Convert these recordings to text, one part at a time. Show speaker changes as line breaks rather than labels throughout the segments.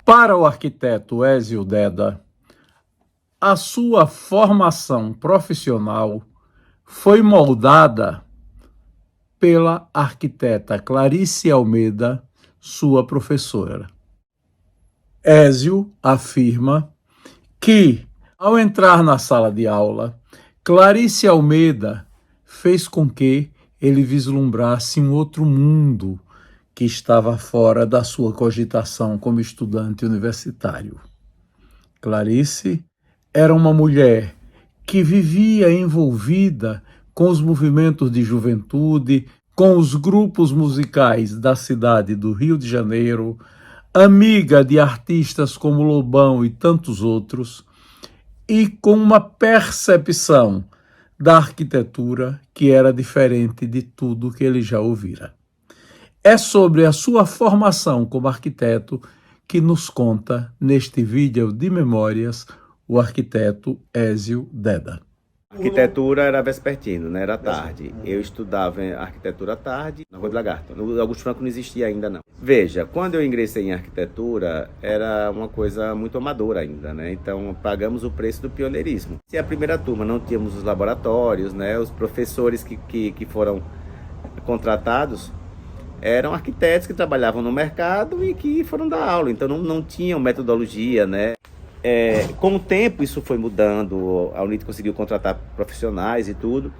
Para o arquiteto Ézio Deda, a sua formação profissional foi moldada pela arquiteta Clarice Almeida, sua professora. Ézio afirma que, ao entrar na sala de aula, Clarice Almeida fez com que ele vislumbrasse um outro mundo que estava fora da sua cogitação como estudante universitário. Clarice era uma mulher que vivia envolvida com os movimentos de juventude, com os grupos musicais da cidade do Rio de Janeiro, amiga de artistas como Lobão e tantos outros, e com uma percepção da arquitetura que era diferente de tudo que ele já ouvira. É sobre a sua formação como arquiteto que nos conta neste vídeo de memórias o arquiteto Ézio Deda.
Arquitetura era vespertino, né? Era tarde. Eu estudava arquitetura à tarde na Rua do Lagarto. No Augusto Franco não existia ainda, não. Veja, quando eu ingressei em arquitetura, era uma coisa muito amadora ainda, né? Então, pagamos o preço do pioneirismo. Se a primeira turma não tínhamos os laboratórios, né? Os professores que foram contratados eram arquitetos que trabalhavam no mercado e que foram dar aula. Então, não tinham metodologia, né? Com o tempo isso foi mudando, a UNIT conseguiu contratar profissionais e tudo.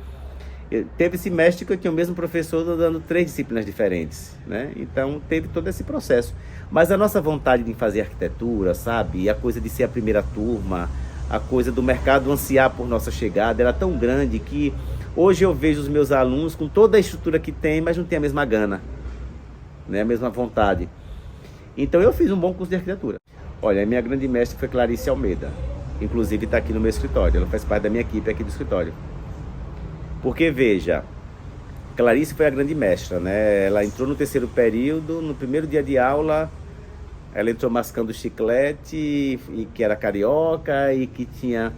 Teve semestre que eu tinha o mesmo professor dando 3 disciplinas diferentes, né? Então teve todo esse processo. Mas a nossa vontade de fazer arquitetura, sabe? E a coisa de ser a primeira turma, a coisa do mercado ansiar por nossa chegada era tão grande que hoje eu vejo os meus alunos com toda a estrutura que tem, mas não tem a mesma gana, né? A mesma vontade. Então eu fiz um bom curso de arquitetura. Olha, a minha grande mestre foi Clarice Almeida. Inclusive está aqui no meu escritório. Ela faz parte da minha equipe aqui do escritório. Porque, veja, Clarice foi a grande mestra, né? Ela entrou no 3º período, no primeiro dia de aula, ela entrou mascando chiclete, e que era carioca, e que tinha...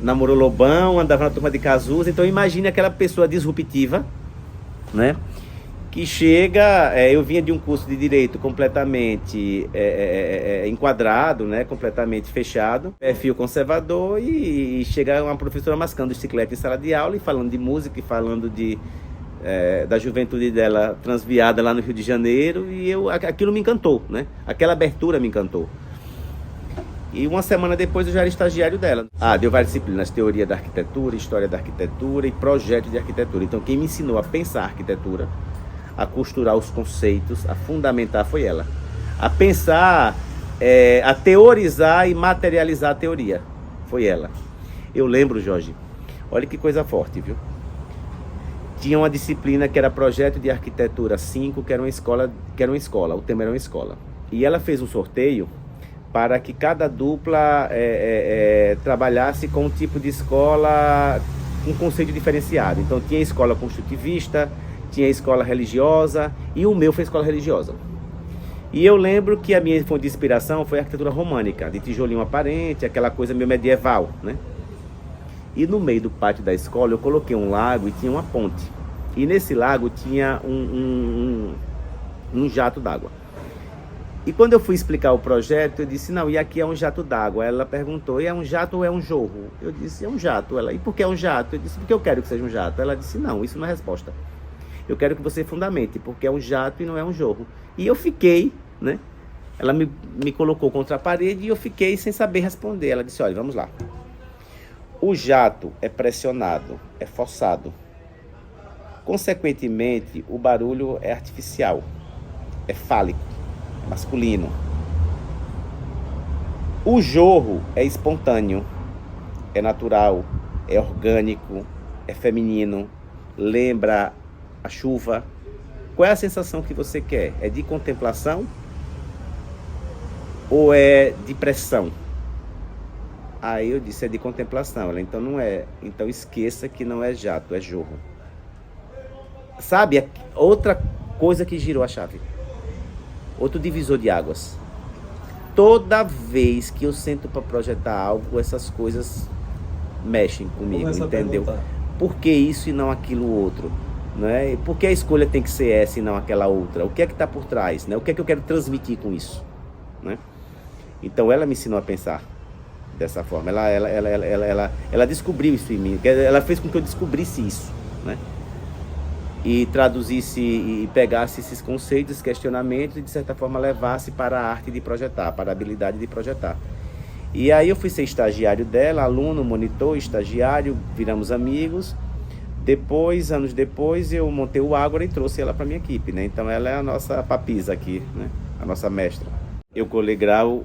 namorou Lobão, andava na turma de Cazuza. Então imagine aquela pessoa disruptiva, né? Que chega, eu vinha de um curso de Direito completamente enquadrado, né, completamente fechado, perfil conservador, e chega uma professora mascando chiclete em sala de aula e falando de música e falando da juventude dela transviada lá no Rio de Janeiro, e aquilo me encantou, né? Aquela abertura me encantou. E uma semana depois eu já era estagiário dela. Deu várias disciplinas, teoria da arquitetura, história da arquitetura e projeto de arquitetura. Então quem me ensinou a pensar arquitetura, a costurar os conceitos, a fundamentar foi ela. A pensar, a teorizar e materializar a teoria, foi ela. Eu lembro, Jorge, olha que coisa forte, viu? Tinha uma disciplina que era projeto de arquitetura 5, que era uma escola, o tema era uma escola. E ela fez um sorteio para que cada dupla trabalhasse com um tipo de escola, um conceito diferenciado. Então tinha escola construtivista, tinha escola religiosa, e o meu foi escola religiosa. E eu lembro que a minha fonte de inspiração foi a arquitetura românica, de tijolinho aparente, aquela coisa meio medieval, né? E no meio do pátio da escola eu coloquei um lago e tinha uma ponte. E nesse lago tinha um jato d'água. E quando eu fui explicar o projeto, eu disse, não, e aqui é um jato d'água. Ela perguntou, e é um jato ou é um jorro? Eu disse, é um jato. Ela, e por que é um jato? Eu disse, porque eu quero que seja um jato. Ela disse, não, isso não é resposta. Eu quero que você fundamente, porque é um jato e não é um jorro. E eu fiquei, né? Ela me colocou contra a parede e eu fiquei sem saber responder. Ela disse, olha, vamos lá. O jato é pressionado, é forçado. Consequentemente, o barulho é artificial, é fálico, é masculino. O jorro é espontâneo, é natural, é orgânico, é feminino, lembra a chuva. Qual é a sensação que você quer? É de contemplação ou é de pressão? Aí eu disse, é de contemplação. Ela, então não é. Então esqueça que não é jato, é jorro. Sabe, outra coisa que girou a chave. Outro divisor de águas. Toda vez que eu sento para projetar algo, essas coisas mexem comigo, entendeu? Por que isso e não aquilo outro? Né? Por que a escolha tem que ser essa e não aquela outra? O que é que está por trás? Né? O que é que eu quero transmitir com isso? né? Então ela me ensinou a pensar dessa forma. Ela descobriu isso em mim. Ela fez com que eu descobrisse isso, né? E traduzisse e pegasse esses conceitos, questionamentos e de certa forma levasse para a arte de projetar, para a habilidade de projetar. E aí eu fui ser estagiário dela, aluno, monitor, estagiário, viramos amigos. Depois, anos depois, eu montei o Ágora e trouxe ela para minha equipe, né? Então ela é a nossa papisa aqui, né? A nossa mestra. Eu colei grau,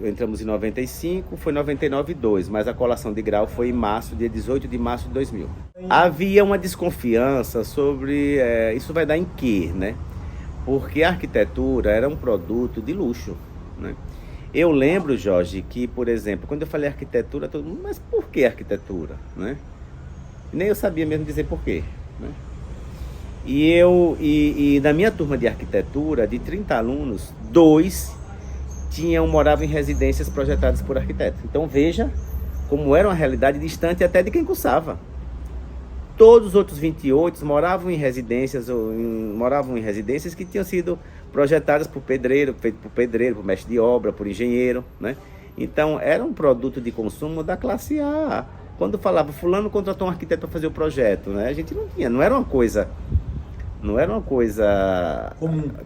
entramos em 95, foi 99 2, mas a colação de grau foi em março, dia 18 de março de 2000. Havia uma desconfiança sobre, isso vai dar em quê, né? Porque a arquitetura era um produto de luxo, né? Eu lembro, Jorge, que, por exemplo, quando eu falei arquitetura, todo mundo, mas por que arquitetura, né? Nem eu sabia mesmo dizer por quê, né? E na minha turma de arquitetura, de 30 alunos, 2 moravam em residências projetadas por arquitetos. Então veja como era uma realidade distante até de quem cursava. Todos os outros 28 moravam em residências que tinham sido projetadas por pedreiro, feito por pedreiro, por mestre de obra, por engenheiro, né? Então era um produto de consumo da classe A. Quando falava fulano contratou um arquiteto para fazer o projeto, né? A gente não tinha, não era uma coisa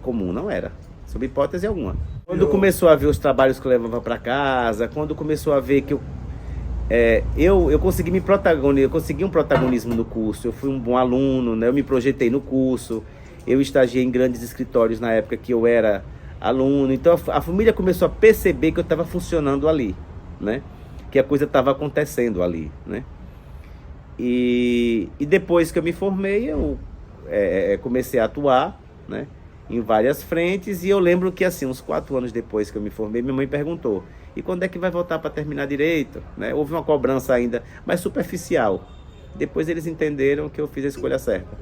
comum, não era, sob hipótese alguma. Quando começou a ver os trabalhos que eu levava para casa, quando começou a ver que eu consegui eu consegui um protagonismo no curso, eu fui um bom aluno, né? Eu me projetei no curso, eu estagiei em grandes escritórios na época que eu era aluno, então a família começou a perceber que eu estava funcionando ali, né? Que a coisa estava acontecendo ali, né? E depois que eu me formei, eu comecei a atuar, né? Em várias frentes, e eu lembro que assim, uns 4 anos depois que eu me formei, minha mãe perguntou: e quando é que vai voltar para terminar direito? Né? Houve uma cobrança ainda, mas superficial. Depois eles entenderam que eu fiz a escolha certa.